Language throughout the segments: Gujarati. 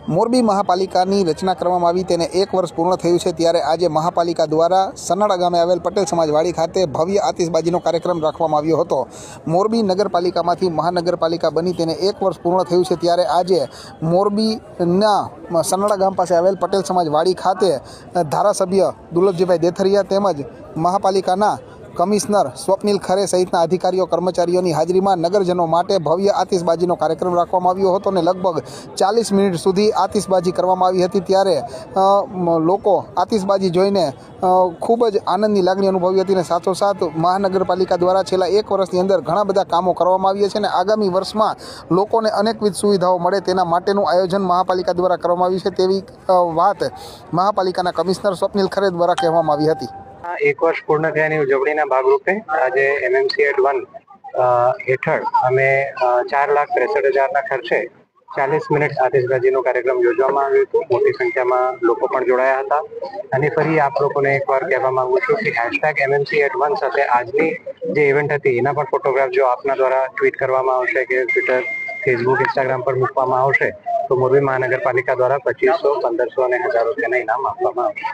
મોરબી મહાપાલિકાની રચના કરવામાં આવી તેને 1 વર્ષ પૂર્ણ થયું છે ત્યારે આજે મહાપાલિકા દ્વારા સનાડા ગામે આવેલ પટેલ સમાજવાડી ખાતે ભવ્ય આતિશબાજીનો કાર્યક્રમ રાખવામાં આવ્યો હતો। મોરબી નગરપાલિકામાંથી મહાનગરપાલિકા બની તેને 1 વર્ષ પૂર્ણ થયું છે ત્યારે આજે મોરબીના સનાડા ગામ પાસે આવેલ પટેલ સમાજવાડી ખાતે ધારાસભ્ય દુર્લભજીભાઈ દેથરિયા તેમજ મહાપાલિકાના કમિશનર સ્વપ્નિલ ખરે સહિતના અધિકારીઓ કર્મચારીઓની હાજરીમાં નગરજનો માટે ભવ્ય આતિશબાજીનો કાર્યક્રમ રાખવામાં આવ્યો હતો અને લગભગ 40 મિનિટ સુધી આતિશબાજી કરવામાં આવી હતી। ત્યારે લોકો આતિશબાજી જોઈને ખૂબ જ આનંદની લાગણી અનુભવી હતી અને સાથોસાથ મહાનગરપાલિકા દ્વારા છેલ્લા 1 વર્ષની અંદર ઘણા બધા કામો કરવામાં આવ્યા છે અને આગામી વર્ષમાં લોકોને અનેકવિધ સુવિધાઓ મળે તેના માટેનું આયોજન મહાપાલિકા દ્વારા કરવામાં આવ્યું છે તેવી વાત મહાપાલિકાના કમિશનર સ્વપ્નિલ ખરે દ્વારા કહેવામાં આવી હતી। 1 વર્ષ પૂર્ણ થયાની ઉજવણીના ભાગરૂપે આજે MMC એડ 1 હેઠળ અમે 4,63,000ના ખર્ચે 40 મિનિટ આતિશબાજીનો કાર્યક્રમ યોજવામાં આવ્યો હતો। મોટી સંખ્યામાં લોકો પણ જોડાયા હતા અને ફરી આપ લોકોને એકવાર કહેવા માંગુ છું કે #MMC એડ 1 સાથે આજની જે ઇવેન્ટ હતી એના પણ ફોટોગ્રાફ જો આપના દ્વારા ટ્વીટ કરવામાં આવશે કે ટ્વિટર, ફેસબુક, ઇન્સ્ટાગ્રામ પર મૂકવામાં આવશે તો મોરબી મહાનગરપાલિકા દ્વારા 2500, 1500 અને 1000 રૂપિયાના ઇનામ આપવામાં આવશે।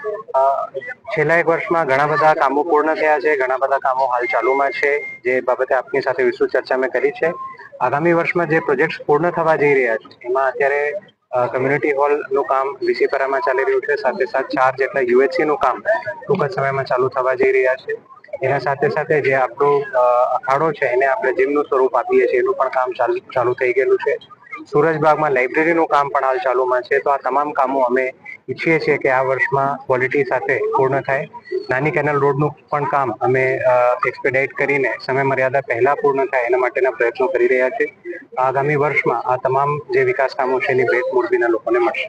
છેલ્લા 1 વર્ષમાં ઘણા બધા કામો પૂર્ણ થયા છે, ઘણા બધા કામો હાલ ચાલુમાં છે, જે બાબતે આપની સાથે વિસ્તૃત ચર્ચા મેં કરી છે। આગામી વર્ષમાં જે પ્રોજેક્ટ પૂર્ણ થવા જઈ રહ્યા છે એમાં અત્યારે કમ્યુનિટી હોલનું કામ વિસીપરામાં ચાલી રહ્યું છે, સાથે સાથે 4 જેટલા UHC નું કામ ટૂંક જ સમયમાં ચાલુ થવા જઈ રહ્યા છે। એના સાથે સાથે જે આપણો અખાડો છે એને આપણે જીમનું સ્વરૂપ આપીએ છીએ એનું પણ કામ ચાલુ થઈ ગયેલું છે। સુરજબાગમાં લાઇબ્રેરીનું કામ પણ હાલ ચાલુમાં છે। તો આ તમામ કામો અમે ઈચ્છીએ છીએ કે આ વર્ષમાં ક્વોલિટી સાથે પૂર્ણ થાય। નાની કેનલ રોડનું પણ કામ અમે એક્સપેડાઇટ કરીને સમય મર્યાદા પહેલા પૂર્ણ થાય એના માટેના પ્રયત્નો કરી રહ્યા છીએ। આગામી વર્ષમાં આ તમામ જે વિકાસ કામો છે એની ભેટ મોરબીના લોકોને મળશે।